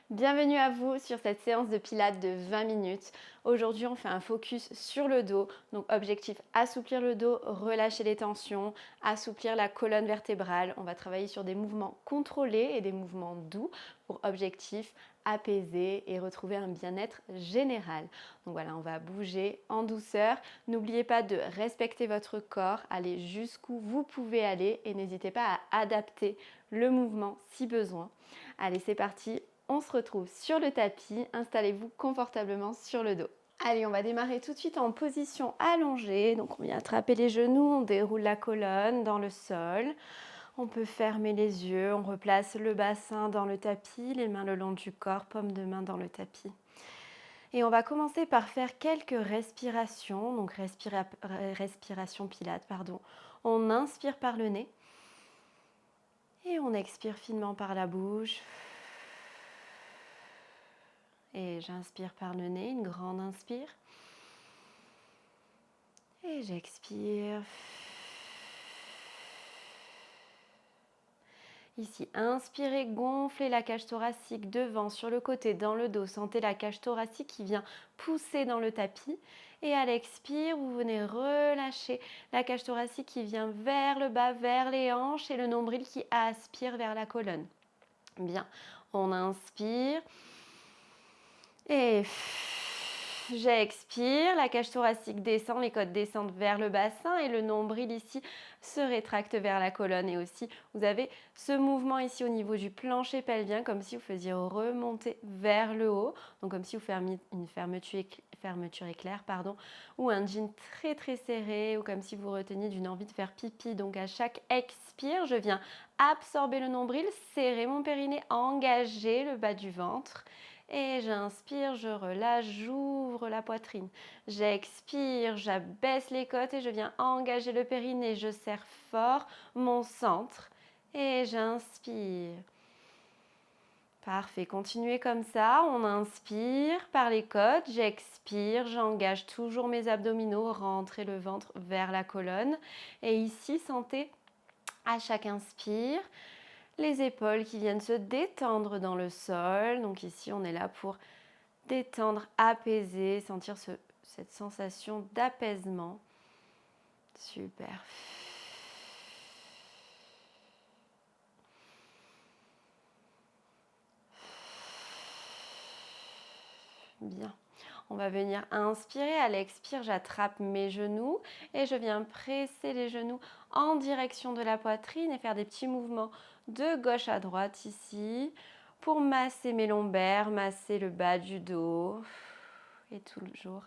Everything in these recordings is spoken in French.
Bienvenue à vous sur cette séance de pilates de 20 minutes. Aujourd'hui, on fait un focus sur le dos. Donc, objectif, assouplir le dos, relâcher les tensions, assouplir la colonne vertébrale. On va travailler sur des mouvements contrôlés et des mouvements doux pour objectif, apaiser et retrouver un bien-être général. Donc voilà, on va bouger en douceur. N'oubliez pas de respecter votre corps, allez jusqu'où vous pouvez aller et n'hésitez pas à adapter le mouvement si besoin. Allez, c'est parti. On se retrouve sur le tapis, installez-vous confortablement sur le dos. Allez, on va démarrer tout de suite en position allongée. Donc on vient attraper les genoux, on déroule la colonne dans le sol. On peut fermer les yeux, on replace le bassin dans le tapis, les mains le long du corps, paume de main dans le tapis. Et on va commencer par faire quelques respirations, donc respiration pilates, pardon. On inspire par le nez et on expire finement par la bouche. Et j'inspire par le nez, une grande inspire. Et j'expire. Ici, inspirez, gonflez la cage thoracique devant, sur le côté, dans le dos. Sentez la cage thoracique qui vient pousser dans le tapis. Et à l'expire, vous venez relâcher la cage thoracique qui vient vers le bas, vers les hanches et le nombril qui aspire vers la colonne. Bien, on inspire. Et j'expire, la cage thoracique descend, les côtes descendent vers le bassin et le nombril ici se rétracte vers la colonne. Et aussi, vous avez ce mouvement ici au niveau du plancher pelvien, comme si vous faisiez remonter vers le haut, donc comme si vous fermiez une fermeture éclair, ou un jean très très serré, ou comme si vous reteniez d'une envie de faire pipi. Donc à chaque expire, je viens absorber le nombril, serrer mon périnée, engager le bas du ventre. Et j'inspire, je relâche, j'ouvre la poitrine. J'expire, j'abaisse les côtes et je viens engager le périnée. Je serre fort mon centre et j'inspire. Parfait, continuez comme ça. On inspire par les côtes, j'expire, j'engage toujours mes abdominaux, rentrer le ventre vers la colonne. Et ici, sentez à chaque inspire les épaules qui viennent se détendre dans le sol. Donc ici, on est là pour détendre, apaiser, sentir cette sensation d'apaisement. Super. Bien. On va venir inspirer. À l'expire, j'attrape mes genoux et je viens presser les genoux en direction de la poitrine et faire des petits mouvements de gauche à droite ici pour masser mes lombaires, masser le bas du dos. Et toujours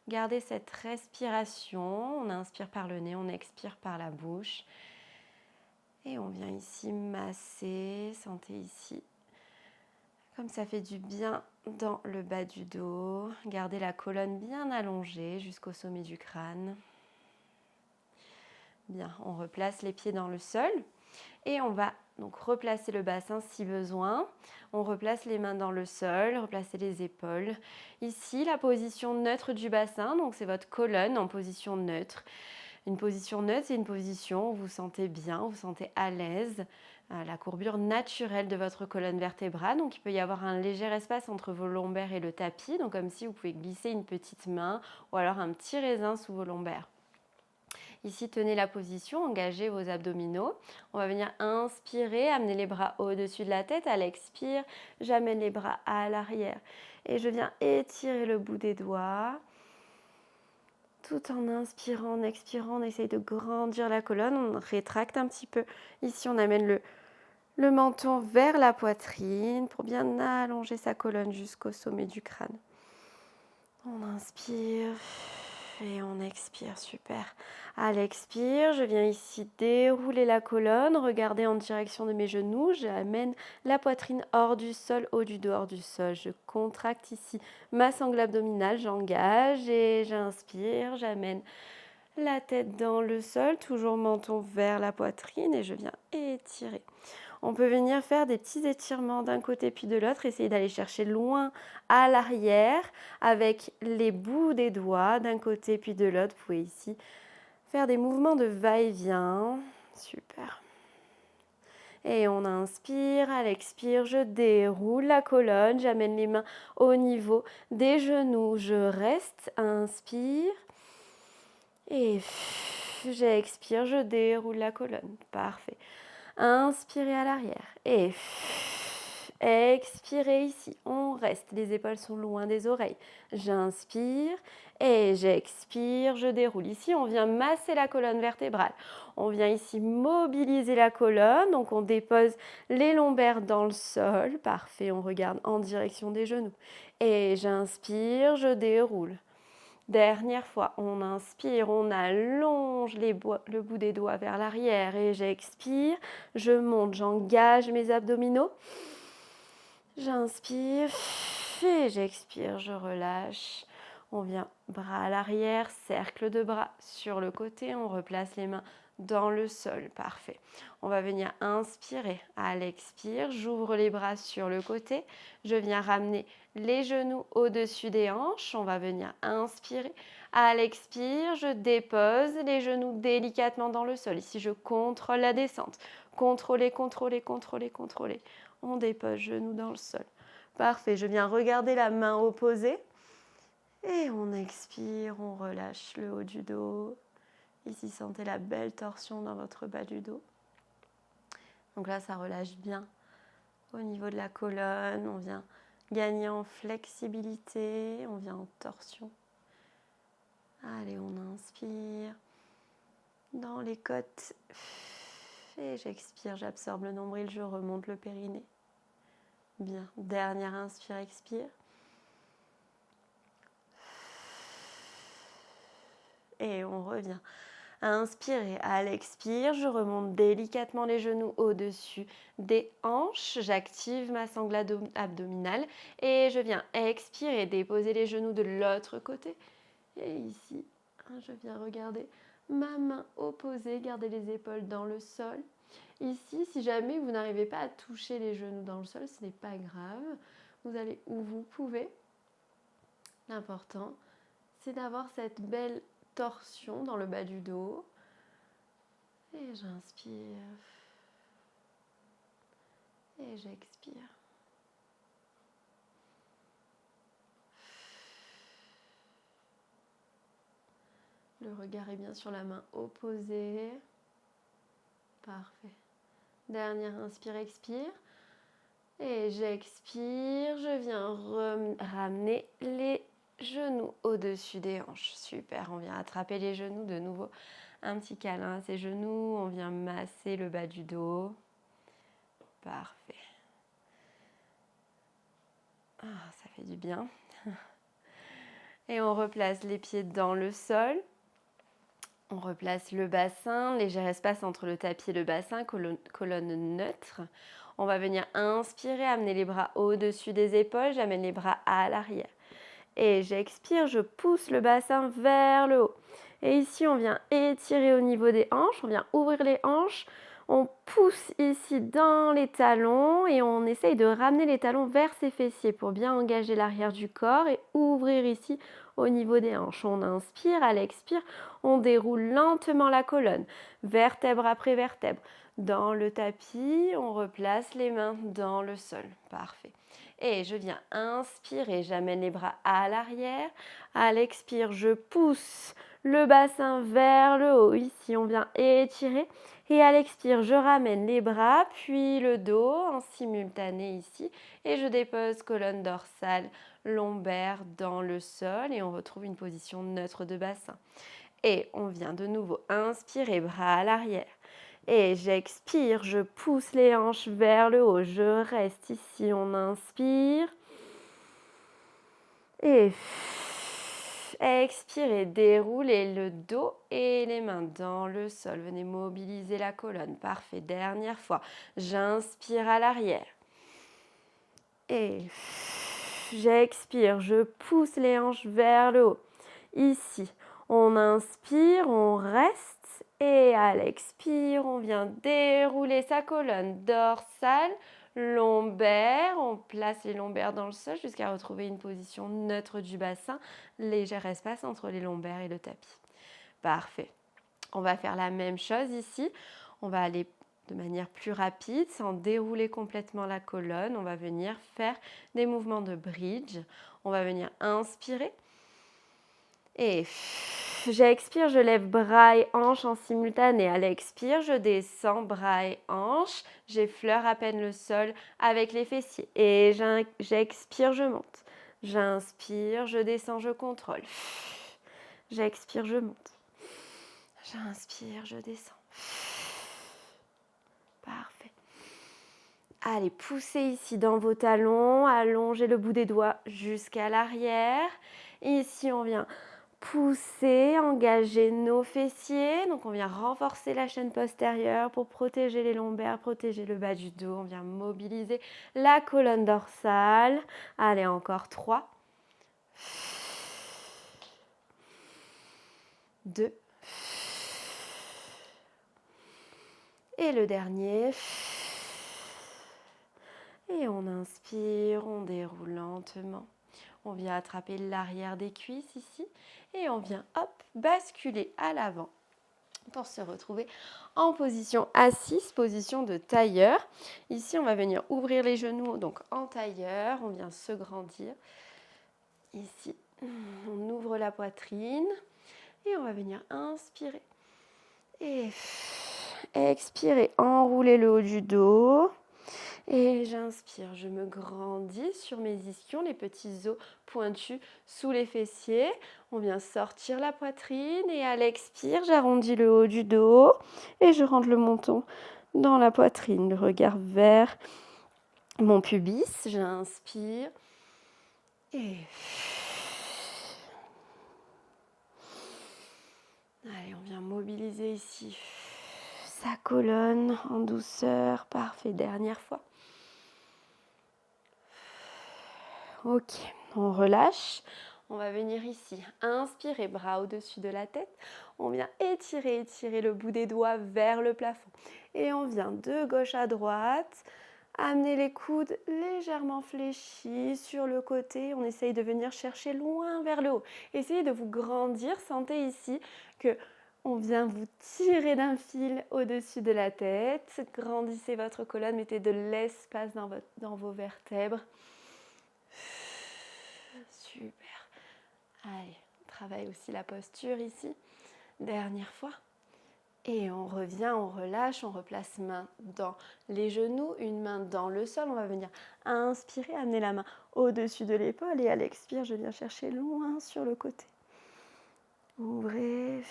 garder cette respiration. On inspire par le nez, on expire par la bouche. Et on vient ici masser. Sentez ici comme ça fait du bien dans le bas du dos. Gardez la colonne bien allongée jusqu'au sommet du crâne. Bien, on replace les pieds dans le sol et on va donc replacer le bassin si besoin. On replace les mains dans le sol, replacer les épaules. Ici, la position neutre du bassin, donc c'est votre colonne en position neutre. Une position neutre, c'est une position où vous vous sentez bien, vous vous sentez à l'aise, la courbure naturelle de votre colonne vertébrale. Donc il peut y avoir un léger espace entre vos lombaires et le tapis, donc comme si vous pouvez glisser une petite main ou alors un petit raisin sous vos lombaires. Ici, tenez la position, engagez vos abdominaux. On va venir inspirer, amener les bras au-dessus de la tête. À l'expire, j'amène les bras à l'arrière et je viens étirer le bout des doigts. Tout en inspirant, en expirant, on essaye de grandir la colonne, on rétracte un petit peu. Ici, on amène le menton vers la poitrine pour bien allonger sa colonne jusqu'au sommet du crâne. On inspire et on expire, super. À l'expire, je viens ici dérouler la colonne, regarder en direction de mes genoux, j'amène la poitrine hors du sol, haut du dos hors du sol. Je contracte ici ma sangle abdominale, j'engage et j'inspire, j'amène la tête dans le sol, toujours menton vers la poitrine et je viens étirer. On peut venir faire des petits étirements d'un côté puis de l'autre, essayer d'aller chercher loin à l'arrière avec les bouts des doigts d'un côté puis de l'autre. Vous pouvez ici faire des mouvements de va-et-vient. Super. Et on inspire, à l'expire, je déroule la colonne, j'amène les mains au niveau des genoux, je reste, inspire. Et j'expire, je déroule la colonne. Parfait. Inspirez à l'arrière. Et expirez ici. On reste. Les épaules sont loin des oreilles. J'inspire et j'expire. Je déroule. Ici, on vient masser la colonne vertébrale. On vient ici mobiliser la colonne. Donc, on dépose les lombaires dans le sol. Parfait. On regarde en direction des genoux. Et j'inspire, je déroule. Dernière fois, on inspire, on allonge le bout des doigts vers l'arrière et j'expire, je monte, j'engage mes abdominaux. J'inspire et j'expire, je relâche. On vient bras à l'arrière, cercle de bras sur le côté, on replace les mains dans le sol, parfait. On va venir inspirer, à l'expire, j'ouvre les bras sur le côté, je viens ramener les genoux au-dessus des hanches, on va venir inspirer, à l'expire, je dépose les genoux délicatement dans le sol, ici je contrôle la descente, contrôler, contrôler, contrôler, contrôler, on dépose genoux dans le sol, parfait, je viens regarder la main opposée, et on expire, on relâche le haut du dos. Ici, sentez la belle torsion dans votre bas du dos. Donc là, ça relâche bien au niveau de la colonne. On vient gagner en flexibilité, on vient en torsion. Allez, on inspire dans les côtes. Et j'expire, j'absorbe le nombril, je remonte le périnée. Bien, dernière inspire, expire. Et on revient. Inspirez, à l'expire, je remonte délicatement les genoux au-dessus des hanches. J'active ma sangle abdominale et je viens expirer, déposer les genoux de l'autre côté. Et ici, je viens regarder ma main opposée, garder les épaules dans le sol. Ici, si jamais vous n'arrivez pas à toucher les genoux dans le sol, ce n'est pas grave. Vous allez où vous pouvez. L'important, c'est d'avoir cette belle torsion dans le bas du dos. Et j'inspire. Et j'expire. Le regard est bien sur la main opposée. Parfait. Dernière inspire, expire. Et j'expire. Je viens ramener les genoux au-dessus des hanches. Super, on vient attraper les genoux de nouveau. Un petit câlin à ses genoux. On vient masser le bas du dos. Parfait. Ah, ça fait du bien. Et on replace les pieds dans le sol. On replace le bassin, léger espace entre le tapis et le bassin, colonne neutre. On va venir inspirer, amener les bras au-dessus des épaules, j'amène les bras à l'arrière. Et j'expire, je pousse le bassin vers le haut. Et ici, on vient étirer au niveau des hanches, on vient ouvrir les hanches. On pousse ici dans les talons et on essaye de ramener les talons vers ses fessiers pour bien engager l'arrière du corps et ouvrir ici au niveau des hanches. On inspire, à l'expire, on déroule lentement la colonne, vertèbre après vertèbre. Dans le tapis, on replace les mains dans le sol. Parfait. Et je viens inspirer, j'amène les bras à l'arrière. À l'expire, je pousse le bassin vers le haut. Ici, on vient étirer. Et à l'expire, je ramène les bras, puis le dos en simultané ici. Et je dépose colonne dorsale, lombaire dans le sol. Et on retrouve une position neutre de bassin. Et on vient de nouveau inspirer, bras à l'arrière. Et j'expire, je pousse les hanches vers le haut. Je reste ici, on inspire. Et expirez, déroulez le dos et les mains dans le sol. Venez mobiliser la colonne. Parfait. Dernière fois. J'inspire à l'arrière. Et j'expire, je pousse les hanches vers le haut. Ici, on inspire, on reste. Et à l'expire, on vient dérouler sa colonne dorsale, lombaire. On place les lombaires dans le sol jusqu'à retrouver une position neutre du bassin. Léger espace entre les lombaires et le tapis. Parfait. On va faire la même chose ici. On va aller de manière plus rapide, sans dérouler complètement la colonne. On va venir faire des mouvements de bridge. On va venir inspirer. Et j'expire, je lève bras et hanches en simultané. À l'expire, je descends bras et hanches. J'effleure à peine le sol avec les fessiers. Et j'expire, je monte. J'inspire, je descends, je contrôle. J'expire, je monte. J'inspire, je descends. Parfait. Allez, poussez ici dans vos talons, allongez le bout des doigts jusqu'à l'arrière. Ici, on vient pousser, engager nos fessiers. Donc, on vient renforcer la chaîne postérieure pour protéger les lombaires, protéger le bas du dos. On vient mobiliser la colonne dorsale. Allez, encore 3. 2. Et le dernier. Et on inspire, on déroule lentement. On vient attraper l'arrière des cuisses ici. Et on vient, hop, basculer à l'avant pour se retrouver en position assise, position de tailleur. Ici, on va venir ouvrir les genoux, donc en tailleur. On vient se grandir. Ici, on ouvre la poitrine. Et on va venir inspirer. Et expirer, enrouler le haut du dos. Et j'inspire, je me grandis sur mes ischions, les petits os pointus sous les fessiers. On vient sortir la poitrine et à l'expire, j'arrondis le haut du dos et je rentre le menton dans la poitrine, le regard vers mon pubis. J'inspire et allez, on vient mobiliser ici sa colonne en douceur. Parfait, dernière fois. Ok, on relâche. On va venir ici, inspirer, bras au-dessus de la tête. On vient étirer le bout des doigts vers le plafond. Et on vient de gauche à droite, amener les coudes légèrement fléchis sur le côté. On essaye de venir chercher loin vers le haut. Essayez de vous grandir. Sentez ici que on vient vous tirer d'un fil au-dessus de la tête. Grandissez votre colonne, mettez de l'espace dans vos vertèbres. Super. Allez, on travaille aussi la posture ici. Dernière fois. Et on revient, on relâche, on replace main dans les genoux, une main dans le sol. On va venir inspirer, amener la main au-dessus de l'épaule. Et à l'expire, je viens chercher loin sur le côté. Ouvrez.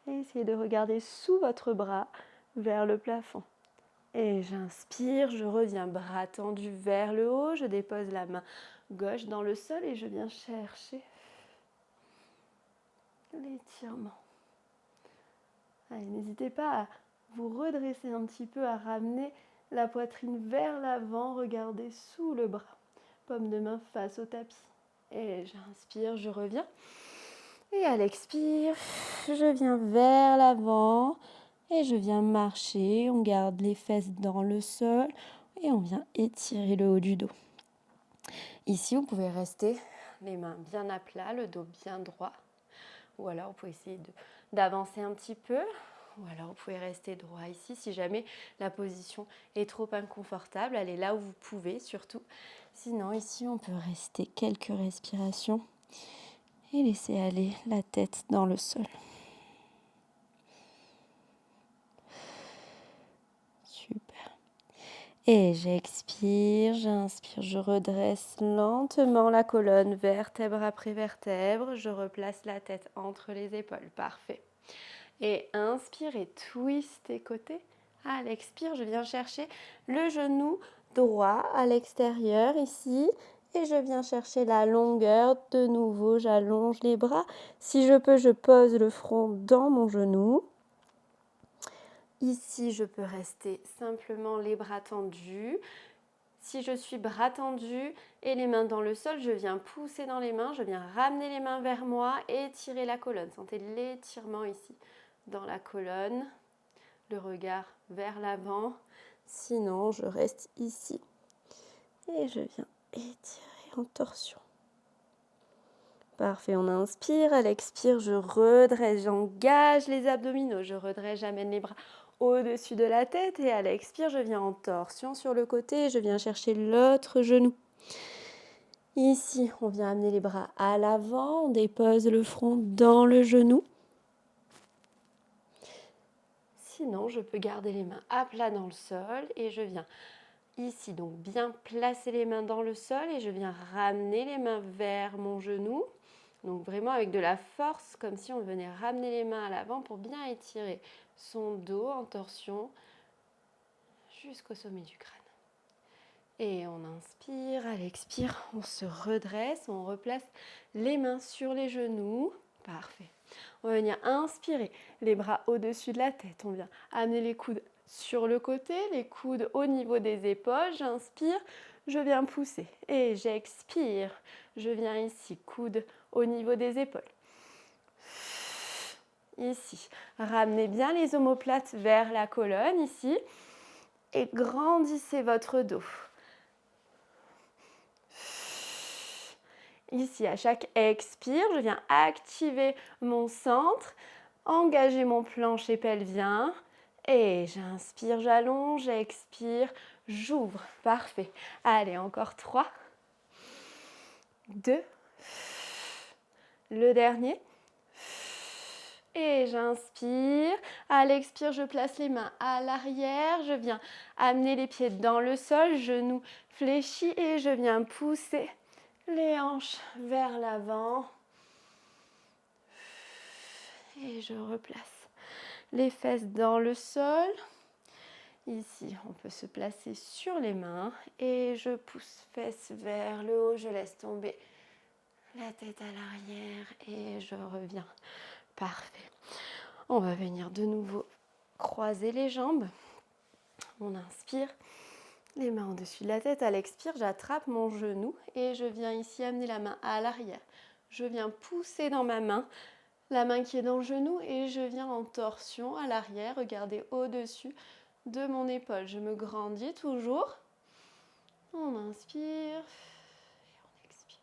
Et essayez de regarder sous votre bras vers le plafond. Et j'inspire, je reviens bras tendus vers le haut. Je dépose la main gauche dans le sol et je viens chercher l'étirement. Allez, n'hésitez pas à vous redresser un petit peu, à ramener la poitrine vers l'avant, regardez sous le bras. Paume de main face au tapis. Et j'inspire, je reviens. Et à l'expire, je viens vers l'avant et je viens marcher. On garde les fesses dans le sol et on vient étirer le haut du dos. Ici, vous pouvez rester les mains bien à plat, le dos bien droit. Ou alors, vous pouvez essayer d'avancer un petit peu. Ou alors, vous pouvez rester droit ici. Si jamais la position est trop inconfortable, allez là où vous pouvez surtout. Sinon, ici, on peut rester quelques respirations et laisser aller la tête dans le sol. Super. Et j'expire, j'inspire, je redresse lentement la colonne, vertèbre après vertèbre. Je replace la tête entre les épaules. Parfait. Et inspirez, twistez côté. À l'expire, je viens chercher le genou droit à l'extérieur ici. Et je viens chercher la longueur. De nouveau, j'allonge les bras. Si je peux, je pose le front dans mon genou. Ici, je peux rester simplement les bras tendus. Si je suis bras tendus et les mains dans le sol, je viens pousser dans les mains. Je viens ramener les mains vers moi et étirer la colonne. Sentez l'étirement ici dans la colonne. Le regard vers l'avant. Sinon, je reste ici. Et je viens étirer en torsion. Parfait, on inspire, à l'expire, je redresse, j'engage les abdominaux, je redresse, j'amène les bras au-dessus de la tête et à l'expire, je viens en torsion sur le côté, je viens chercher l'autre genou. Ici, on vient amener les bras à l'avant, on dépose le front dans le genou. Sinon, je peux garder les mains à plat dans le sol et je viens ici, donc bien placer les mains dans le sol et je viens ramener les mains vers mon genou. Donc vraiment avec de la force, comme si on venait ramener les mains à l'avant pour bien étirer son dos en torsion jusqu'au sommet du crâne. Et on inspire, à l'expire, on se redresse, on replace les mains sur les genoux. Parfait. On va venir inspirer, les bras au-dessus de la tête. On vient amener les coudes sur le côté, les coudes au niveau des épaules. J'inspire, je viens pousser. Et j'expire, je viens ici, coudes au niveau des épaules. Ici, ramenez bien les omoplates vers la colonne, ici. Et grandissez votre dos. Ici, à chaque expire, je viens activer mon centre, engager mon plancher pelvien. Et j'inspire, j'allonge, j'expire, j'ouvre. Parfait. Allez, encore 3, 2, le dernier. Et j'inspire. À l'expire, je place les mains à l'arrière. Je viens amener les pieds dans le sol, genoux fléchis et je viens pousser les hanches vers l'avant. Et je replace les fesses dans le sol. Ici, on peut se placer sur les mains et je pousse fesses vers le haut. Je laisse tomber la tête à l'arrière et je reviens. Parfait. On va venir de nouveau croiser les jambes. On inspire. Les mains au-dessus de la tête, à l'expire, j'attrape mon genou et je viens ici amener la main à l'arrière. Je viens pousser dans ma main, la main qui est dans le genou et je viens en torsion à l'arrière, regardez au-dessus de mon épaule. Je me grandis toujours. On inspire et on expire.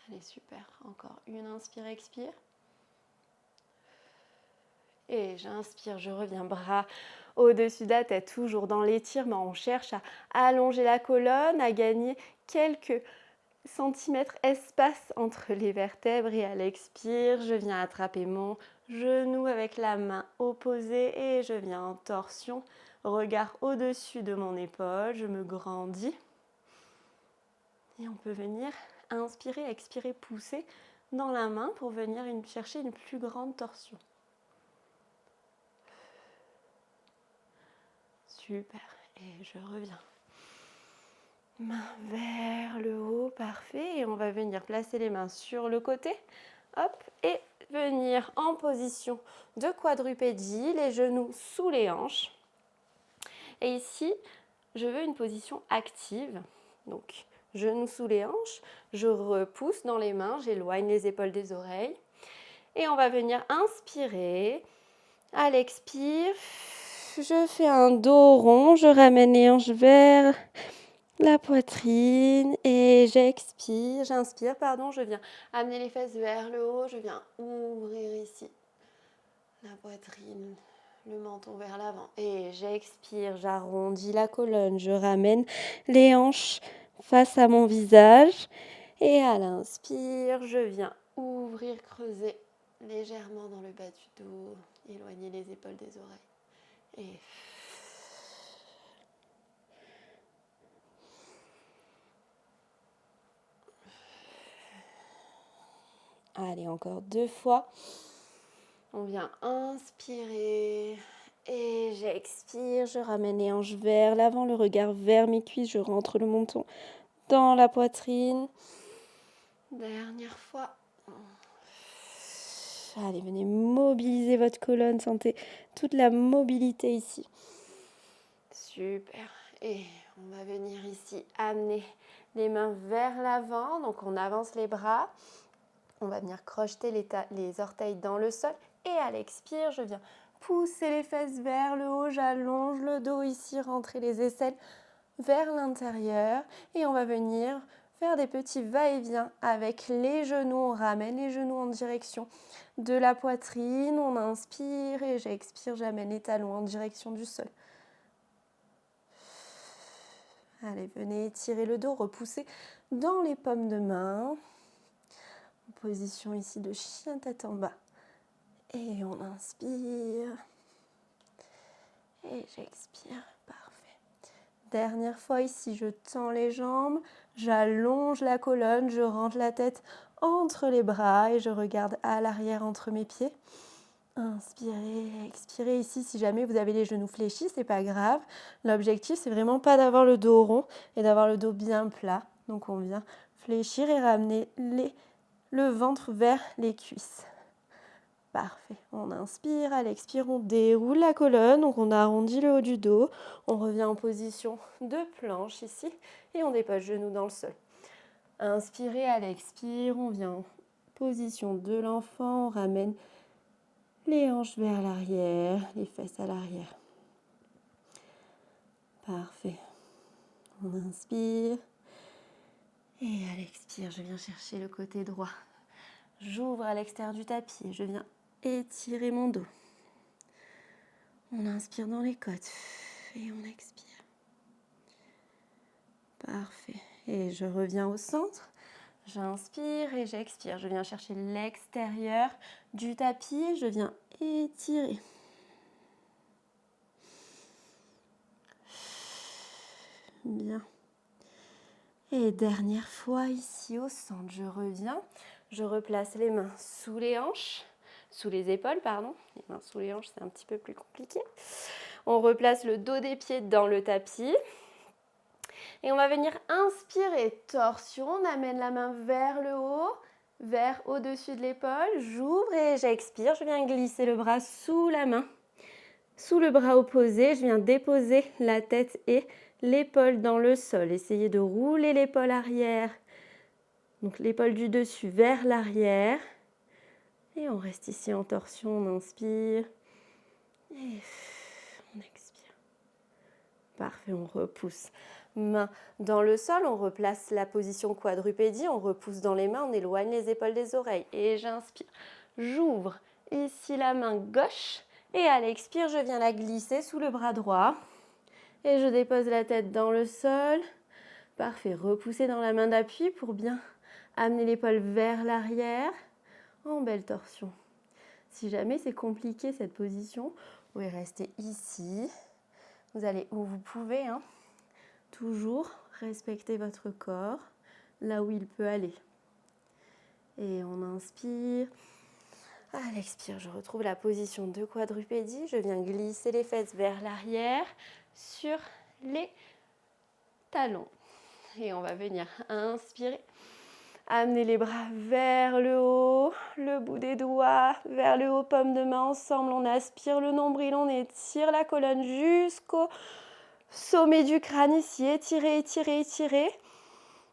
Allez, super. Encore une inspire, expire. Et j'inspire, je reviens, bras au-dessus de la tête, toujours dans l'étirement. On cherche à allonger la colonne, à gagner quelques centimètres espace entre les vertèbres. Et à l'expire, je viens attraper mon genou avec la main opposée et je viens en torsion. Regard au-dessus de mon épaule, je me grandis. Et on peut venir inspirer, expirer, pousser dans la main pour venir chercher une plus grande torsion. Super. Et je reviens. Main vers le haut, parfait. Et on va venir placer les mains sur le côté. Hop. Et venir en position de quadrupédie, les genoux sous les hanches. Et ici, je veux une position active. Donc, genoux sous les hanches. Je repousse dans les mains, j'éloigne les épaules des oreilles. Et on va venir inspirer. À l'expire, je fais un dos rond, je ramène les hanches vers la poitrine et j'inspire, je viens amener les fesses vers le haut, je viens ouvrir ici la poitrine, le menton vers l'avant et j'expire, j'arrondis la colonne, je ramène les hanches face à mon visage et à l'inspire, je viens ouvrir, creuser légèrement dans le bas du dos, éloigner les épaules des oreilles et allez, encore 2 fois. On vient inspirer et j'expire. Je ramène les hanches vers l'avant, le regard vers mes cuisses. Je rentre le menton dans la poitrine. Dernière fois. Allez, venez mobiliser votre colonne. Sentez toute la mobilité ici. Super. Et on va venir ici amener les mains vers l'avant. Donc on avance les bras. On va venir crocheter les orteils dans le sol. Et à l'expire, je viens pousser les fesses vers le haut. J'allonge le dos ici, rentrer les aisselles vers l'intérieur. Et on va venir faire des petits va-et-vient avec les genoux. On ramène les genoux en direction de la poitrine. On inspire et j'expire. J'amène les talons en direction du sol. Allez, venez étirer le dos, repousser dans les paumes de main. En position ici de chien tête en bas. Et on inspire. Et j'expire. Parfait. Dernière fois ici, je tends les jambes, j'allonge la colonne, je rentre la tête entre les bras et je regarde à l'arrière entre mes pieds. Inspirez, expirez ici. Si jamais vous avez les genoux fléchis, c'est pas grave. L'objectif, c'est vraiment pas d'avoir le dos rond et d'avoir le dos bien plat. Donc on vient fléchir et ramener le ventre vers les cuisses. Parfait. On inspire, à l'expire, on déroule la colonne, donc on arrondit le haut du dos. On revient en position de planche ici et on dépose genoux dans le sol. Inspirez, à l'expire, on vient en position de l'enfant, on ramène les hanches vers l'arrière, les fesses à l'arrière. Parfait. On inspire et à l'expire, je viens chercher le côté droit. J'ouvre à l'extérieur du tapis, je viens étirer mon dos. On inspire dans les côtes et on expire. Parfait. Et je reviens au centre. J'inspire et j'expire. Je viens chercher l'extérieur du tapis. Je viens étirer. Bien. Et dernière fois ici au centre, je reviens. Je replace les mains sous les hanches. Sous les épaules, pardon. Les mains sous les hanches, c'est un petit peu plus compliqué. On replace le dos des pieds dans le tapis. Et on va venir inspirer, torsion. On amène la main vers le haut, vers au-dessus de l'épaule. J'ouvre et j'expire. Je viens glisser le bras sous la main, sous le bras opposé. Je viens déposer la tête et l'épaule dans le sol. Essayez de rouler l'épaule arrière. Donc l'épaule du dessus vers l'arrière. Et on reste ici en torsion, on inspire. Et on expire. Parfait, on repousse. Main dans le sol, on replace la position quadrupédie, on repousse dans les mains, on éloigne les épaules des oreilles. Et j'inspire. J'ouvre ici la main gauche. Et à l'expire, je viens la glisser sous le bras droit. Et je dépose la tête dans le sol. Parfait, repoussez dans la main d'appui pour bien amener l'épaule vers l'arrière. En belle torsion. Si jamais c'est compliqué cette position, vous pouvez rester ici. Vous allez où vous pouvez. Toujours respecter votre corps là où il peut aller. Et on inspire. À l'expire, je retrouve la position de quadrupédie. Je viens glisser les fesses vers l'arrière sur les talons. Et on va venir inspirer. Amener les bras vers le haut, le bout des doigts vers le haut, paume de main ensemble. On aspire le nombril, on étire la colonne jusqu'au sommet du crâne ici. Étirez, étirez, étirez.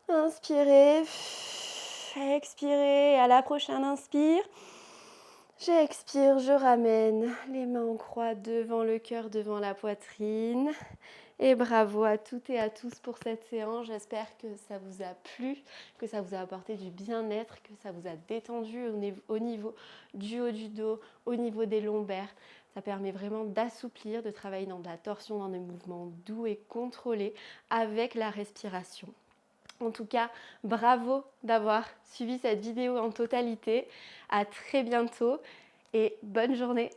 Inspirez, expirez. À la prochaine inspire. J'expire, je ramène les mains en croix devant le cœur, devant la poitrine. Et bravo à toutes et à tous pour cette séance. J'espère que ça vous a plu, que ça vous a apporté du bien-être, que ça vous a détendu au niveau du haut du dos, au niveau des lombaires. Ça permet vraiment d'assouplir, de travailler dans de la torsion, dans des mouvements doux et contrôlés avec la respiration. En tout cas, bravo d'avoir suivi cette vidéo en totalité. À très bientôt et bonne journée.